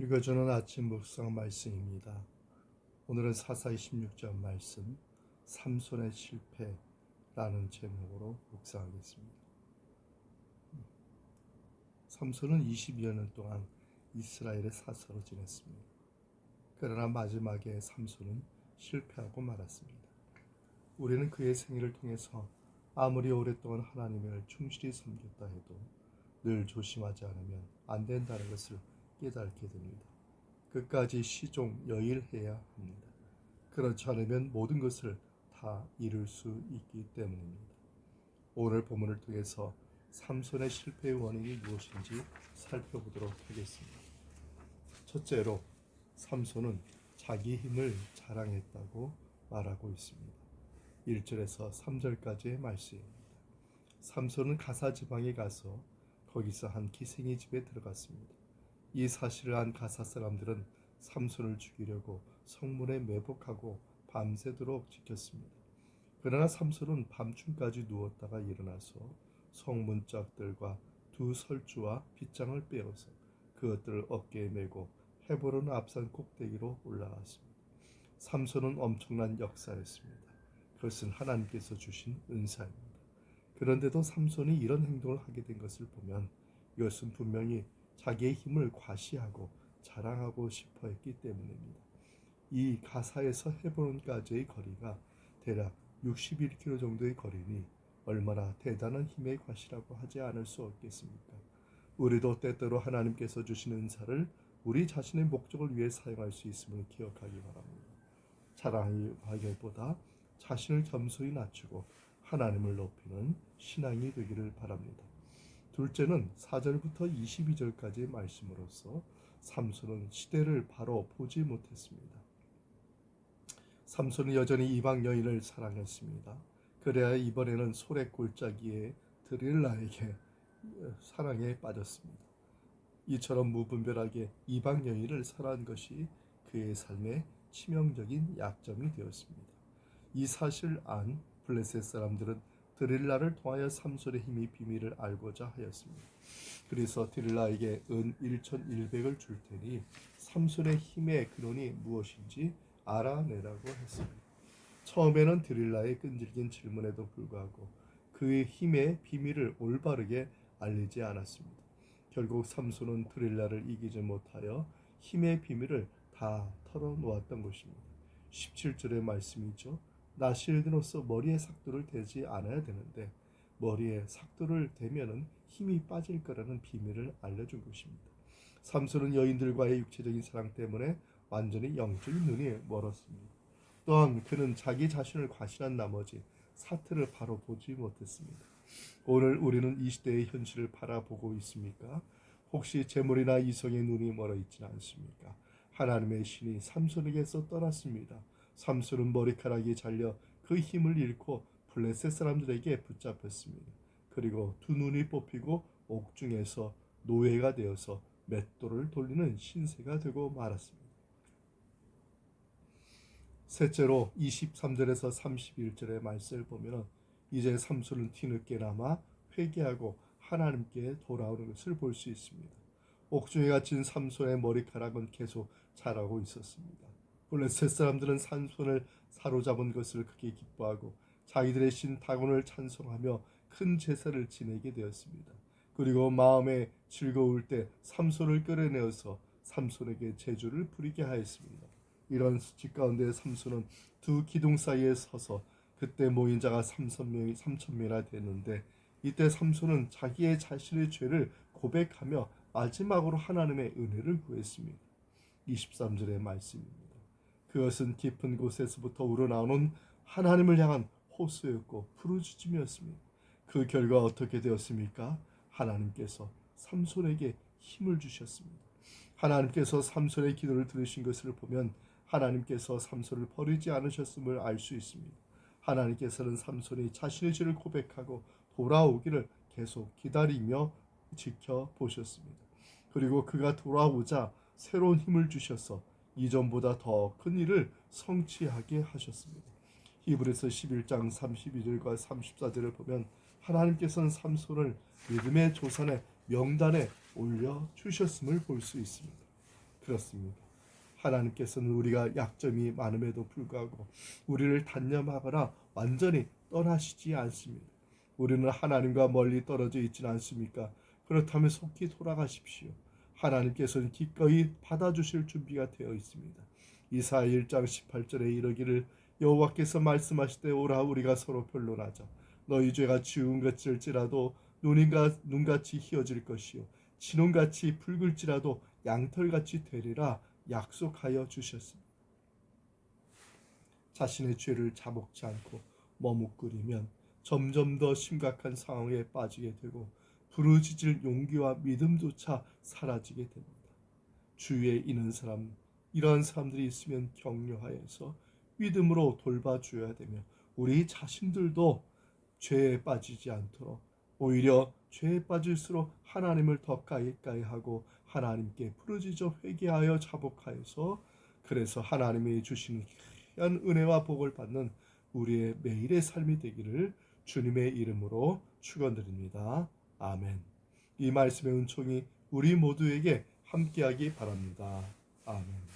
읽어주는 아침 묵상 말씀입니다. 오늘은 사사기 16장 말씀 삼손의 실패라는 제목으로 묵상하겠습니다. 삼손은 22년 동안 이스라엘의 사서로 지냈습니다. 그러나 마지막에 삼손은 실패하고 말았습니다. 우리는 그의 생애를 통해서 아무리 오랫동안 하나님을 충실히 섬겼다 해도 늘 조심하지 않으면 안 된다는 것을 깨닫게 됩니다. 끝까지 시종여일해야 합니다. 그렇지 않으면 모든 것을 다 잃을 수 있기 때문입니다. 오늘 본문을 통해서 삼손의 실패의 원인이 무엇인지 살펴보도록 하겠습니다. 첫째로 삼손은 자기 힘을 자랑했다고 말하고 있습니다. 1절에서 3절까지의 말씀입니다. 삼손은 가사 지방에 가서 거기서 한 기생의 집에 들어갔습니다. 이 사실을 안 가사 사람들은 삼손을 죽이려고 성문에 매복하고 밤새도록 지켰습니다. 그러나 삼손은 밤중까지 누웠다가 일어나서 성문짝들과 두 설주와 빗장을 빼어서 그것들을 어깨에 메고 헤브론 앞산 꼭대기로 올라갔습니다. 삼손은 엄청난 역사였습니다. 그것은 하나님께서 주신 은사입니다. 그런데도 삼손이 이런 행동을 하게 된 것을 보면 이것은 분명히 자기의 힘을 과시하고 자랑하고 싶어 했기 때문입니다. 이 가사에서 헤브론까지의 거리가 대략 61km 정도의 거리니 얼마나 대단한 힘의 과시라고 하지 않을 수 없겠습니까? 우리도 때때로 하나님께서 주신 은사를 우리 자신의 목적을 위해 사용할 수 있음을 기억하기 바랍니다. 자랑하기보다 자신을 겸손히 낮추고 하나님을 높이는 신앙이 되기를 바랍니다. 둘째는 4절부터 22절까지의 말씀으로서 삼손은 시대를 바로 보지 못했습니다. 삼손은 여전히 이방 여인을 사랑했습니다. 그래야 이번에는 소래 골짜기에 드릴라에게 사랑에 빠졌습니다. 이처럼 무분별하게 이방 여인을 사랑한 것이 그의 삶의 치명적인 약점이 되었습니다. 이 사실을 안 블레셋 사람들은 드릴라를 통하여 삼손의 힘의 비밀을 알고자 하였습니다. 그래서 드릴라에게 은 1,100을 줄 테니 삼손의 힘의 근원이 무엇인지 알아내라고 했습니다. 처음에는 드릴라의 끈질긴 질문에도 불구하고 그의 힘의 비밀을 올바르게 알리지 않았습니다. 결국 삼손은 드릴라를 이기지 못하여 힘의 비밀을 다 털어놓았던 것입니다. 17절의 말씀이죠. 나실드로서 머리에 삭도를 대지 않아야 되는데 머리에 삭도를 대면은 힘이 빠질 거라는 비밀을 알려준 것입니다. 삼손은 여인들과의 육체적인 사랑 때문에 완전히 영적인 눈이 멀었습니다. 또한 그는 자기 자신을 과신한 나머지 사태를 바로 보지 못했습니다. 오늘 우리는 이 시대의 현실을 바라보고 있습니까? 혹시 재물이나 이성의 눈이 멀어 있지는 않습니까? 하나님의 신이 삼손에게서 떠났습니다. 삼손은 머리카락이 잘려 그 힘을 잃고 블레셋 사람들에게 붙잡혔습니다. 그리고 두 눈이 뽑히고 옥중에서 노예가 되어서 맷돌을 돌리는 신세가 되고 말았습니다. 셋째로 23절에서 31절의 말씀을 보면 이제 삼손은 뒤늦게나마 회개하고 하나님께 돌아오는 것을 볼 수 있습니다. 옥중에 갇힌 삼손의 머리카락은 계속 자라고 있었습니다. 블레셋 사람들은 삼손을 사로잡은 것을 크게 기뻐하고 자기들의 신 다곤을 찬송하며 큰 제사를 지내게 되었습니다. 그리고 마음에 즐거울 때 삼손을 끌어내어서 삼손에게 제주를 부리게 하였습니다. 이런 수치 가운데 삼손은 두 기둥 사이에 서서 그때 모인 자가 3,000명이나 되는데 이때 삼손은 자기의 자신의 죄를 고백하며 마지막으로 하나님의 은혜를 구했습니다. 23절의 말씀입니다. 그것은 깊은 곳에서부터 우러나오는 하나님을 향한 호소였고 부르짖음이었습니다. 그 결과 어떻게 되었습니까? 하나님께서 삼손에게 힘을 주셨습니다. 하나님께서 삼손의 기도를 들으신 것을 보면 하나님께서 삼손을 버리지 않으셨음을 알 수 있습니다. 하나님께서는 삼손이 자신의 죄를 고백하고 돌아오기를 계속 기다리며 지켜보셨습니다. 그리고 그가 돌아오자 새로운 힘을 주셔서 이전보다 더 큰 일을 성취하게 하셨습니다. 히브리서 11장 32절과 34절을 보면 하나님께서는 삼손을 믿음의 조상의 명단에 올려주셨음을 볼 수 있습니다. 그렇습니다. 하나님께서는 우리가 약점이 많음에도 불구하고 우리를 단념하거나 완전히 떠나시지 않습니다. 우리는 하나님과 멀리 떨어져 있지는 않습니까? 그렇다면 속히 돌아가십시오. 하나님께서는 기꺼이 받아주실 준비가 되어 있습니다. 이사야 1장 18절에 이르기를 여호와께서 말씀하시되 오라 우리가 서로 변론하자. 너희 죄가 지운 것일지라도 눈같이 희어질 것이요 진홍같이 붉을지라도 양털같이 되리라 약속하여 주셨습니다. 자신의 죄를 자복지 않고 머뭇거리면 점점 더 심각한 상황에 빠지게 되고 부르짖을 용기와 믿음조차 사라지게 됩니다. 주위에 있는 사람, 이러한 사람들이 있으면 격려하여서 믿음으로 돌봐줘야 되며 우리 자신들도 죄에 빠지지 않도록 오히려 죄에 빠질수록 하나님을 더 가까이 하고 하나님께 부르짖어 회개하여 자복하여서 그래서 하나님이 주시는 귀한 은혜와 복을 받는 우리의 매일의 삶이 되기를 주님의 이름으로 축원드립니다. 아멘. 이 말씀의 은총이 우리 모두에게 함께하기 바랍니다. 아멘.